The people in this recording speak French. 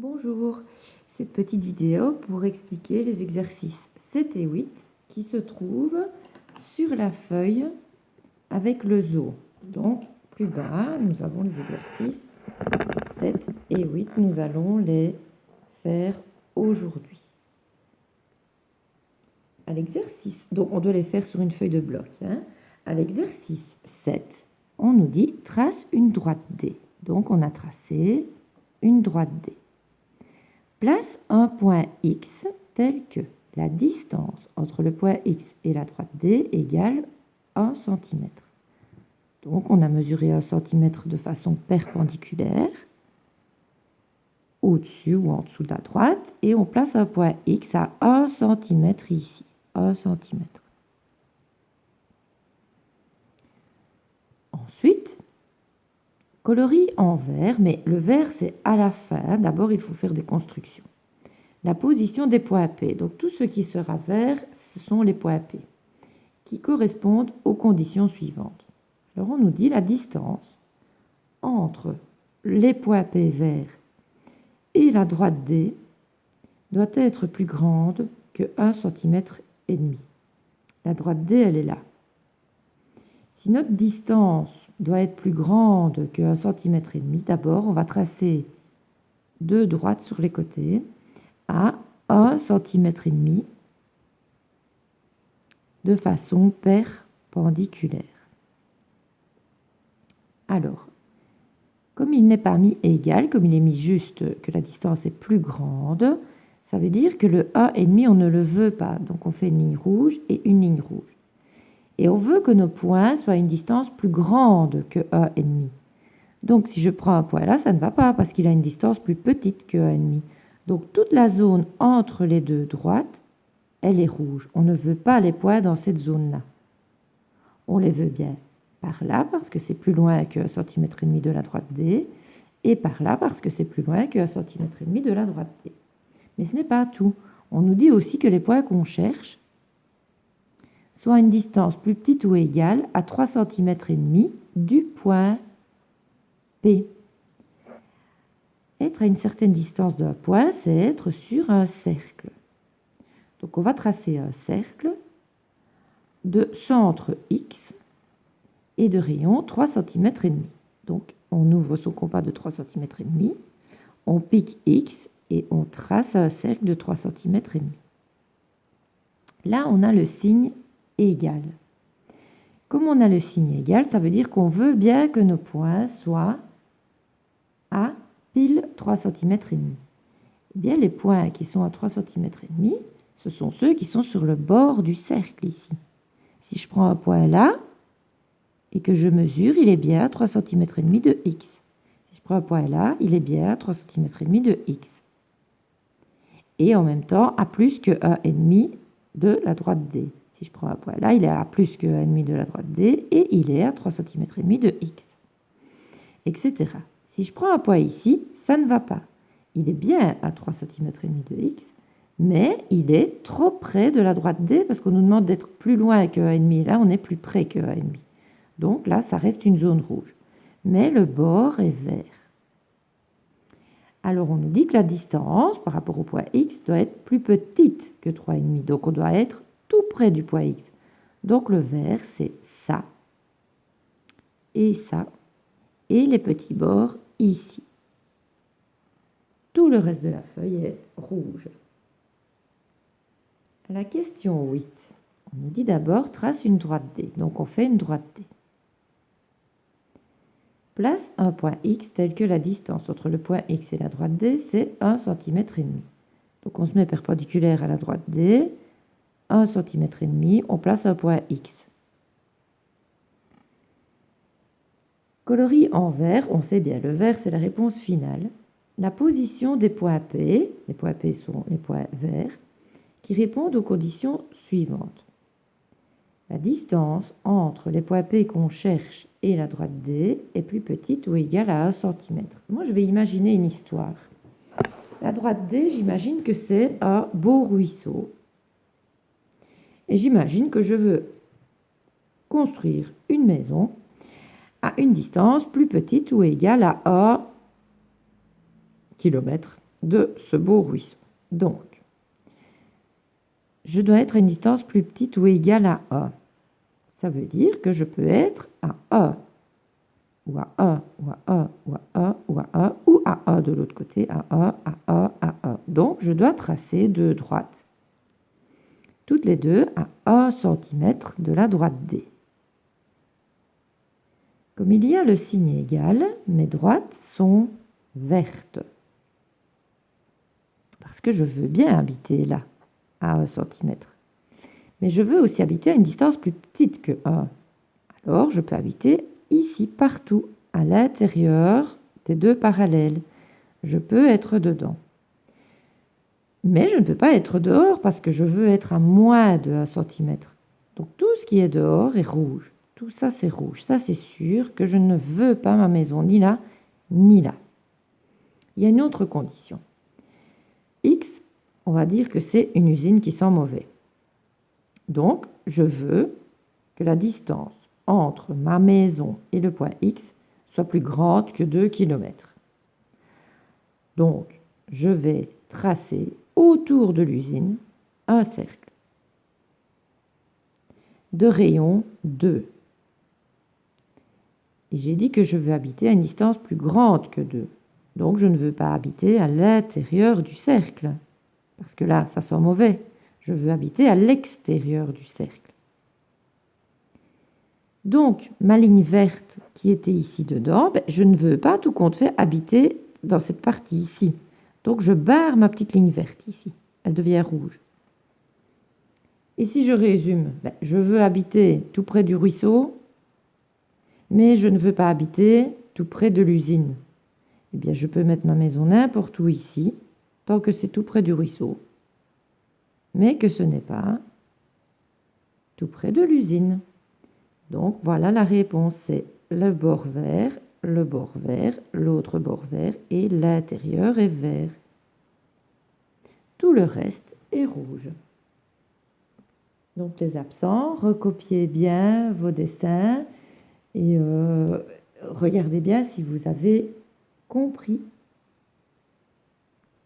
Bonjour, cette petite vidéo pour expliquer les exercices 7 et 8 qui se trouvent sur la feuille avec le zoo. Donc plus bas, nous avons les exercices 7 et 8, nous allons les faire aujourd'hui. À l'exercice, donc on doit les faire sur une feuille de bloc. À l'exercice 7, on nous dit trace une droite D. Donc on a tracé une droite D. Place un point X tel que la distance entre le point X et la droite D égale 1 cm. Donc on a mesuré 1 cm de façon perpendiculaire, au-dessus ou en dessous de la droite, et on place un point X à 1 cm ici. 1 cm. Ensuite, coloris en vert, mais le vert c'est à la fin. D'abord il faut faire des constructions. La position des points P. Donc tout ce qui sera vert, ce sont les points P qui correspondent aux conditions suivantes. Alors on nous dit la distance entre les points P verts et la droite D doit être plus grande que 1 cm et demi. La droite D, elle est là. Si notre distance doit être plus grande que 1 cm et demi, d'abord on va tracer deux droites sur les côtés à 1 cm et demi de façon perpendiculaire. Alors, comme il n'est pas mis égal, comme il est mis juste que la distance est plus grande, ça veut dire que le 1,5, on ne le veut pas. Donc on fait une ligne rouge et une ligne rouge. Et on veut que nos points soient à une distance plus grande que 1,5. Donc si je prends un point là, ça ne va pas parce qu'il a une distance plus petite que 1,5. Donc toute la zone entre les deux droites, elle est rouge. On ne veut pas les points dans cette zone-là. On les veut bien par là parce que c'est plus loin que 1,5 cm de la droite D, et par là parce que c'est plus loin que 1,5 cm de la droite D. Mais ce n'est pas tout. On nous dit aussi que les points qu'on cherche soient à une distance plus petite ou égale à 3,5 cm du point P. Être à une certaine distance d'un point, c'est être sur un cercle. Donc on va tracer un cercle de centre X et de rayon 3,5 cm. Donc on ouvre son compas de 3,5 cm, on pique X et on trace un cercle de 3,5 cm. Là, on a le signe égal. Comme on a le signe égal, ça veut dire qu'on veut bien que nos points soient à pile 3,5 cm. Eh bien, les points qui sont à 3,5 cm, ce sont ceux qui sont sur le bord du cercle ici. Si je prends un point là et que je mesure, il est bien à 3,5 cm de X. Si je prends un point là, il est bien à 3,5 cm de X. Et en même temps, à plus que 1,5 de la droite D. Si je prends un point là, il est à plus que 1,5 de la droite D et il est à 3,5 cm de X. Etc. Si je prends un point ici, ça ne va pas. Il est bien à 3,5 cm de X, mais il est trop près de la droite D parce qu'on nous demande d'être plus loin que 1,5. Là, on est plus près que 1,5. Donc là, ça reste une zone rouge. Mais le bord est vert. Alors on nous dit que la distance par rapport au point X doit être plus petite que 3,5. Donc on doit être tout près du point X. Donc le vert, c'est ça. Et ça. Et les petits bords ici. Tout le reste de la feuille est rouge. La question 8. On nous dit d'abord trace une droite D. Donc on fait une droite D. Place un point X tel que la distance entre le point X et la droite D, c'est 1,5 cm. Donc on se met perpendiculaire à la droite D, 1,5 cm, on place un point X. Coloris en vert, on sait bien, le vert c'est la réponse finale. La position des points P, les points P sont les points verts, qui répondent aux conditions suivantes. La distance entre les points P qu'on cherche et la droite D est plus petite ou égale à 1 cm. Moi, je vais imaginer une histoire. La droite D, j'imagine que c'est un beau ruisseau. Et j'imagine que je veux construire une maison à une distance plus petite ou égale à 1 km de ce beau ruisseau. Donc, je dois être à une distance plus petite ou égale à A. Ça veut dire que je peux être à A, ou à A, ou à A, ou à A, ou à A, ou à A de l'autre côté, à A, à A, à A. Donc, je dois tracer deux droites, toutes les deux à 1 cm de la droite D. Comme il y a le signe égal, mes droites sont vertes. Parce que je veux bien habiter là, à 1 cm. Mais je veux aussi habiter à une distance plus petite que 1. Alors, je peux habiter ici, partout, à l'intérieur des deux parallèles. Je peux être dedans. Mais je ne peux pas être dehors parce que je veux être à moins de 1 cm. Donc, tout ce qui est dehors est rouge. Tout ça, c'est rouge. Ça, c'est sûr que je ne veux pas ma maison ni là, ni là. Il y a une autre condition. X, on va dire que c'est une usine qui sent mauvais. Donc, je veux que la distance entre ma maison et le point X soit plus grande que 2 km. Donc, je vais tracer autour de l'usine un cercle de rayon 2. Et j'ai dit que je veux habiter à une distance plus grande que 2. Donc, je ne veux pas habiter à l'intérieur du cercle, parce que là, ça sent mauvais. Je veux habiter à l'extérieur du cercle. Donc, ma ligne verte qui était ici dedans, je ne veux pas tout compte fait habiter dans cette partie ici. Donc, je barre ma petite ligne verte ici. Elle devient rouge. Et si je résume, je veux habiter tout près du ruisseau, mais je ne veux pas habiter tout près de l'usine. Eh bien, je peux mettre ma maison n'importe où ici, tant que c'est tout près du ruisseau, mais que ce n'est pas tout près de l'usine. Donc, voilà la réponse, c'est le bord vert, l'autre bord vert, et l'intérieur est vert. Tout le reste est rouge. Donc, les absents, recopiez bien vos dessins et regardez bien si vous avez compris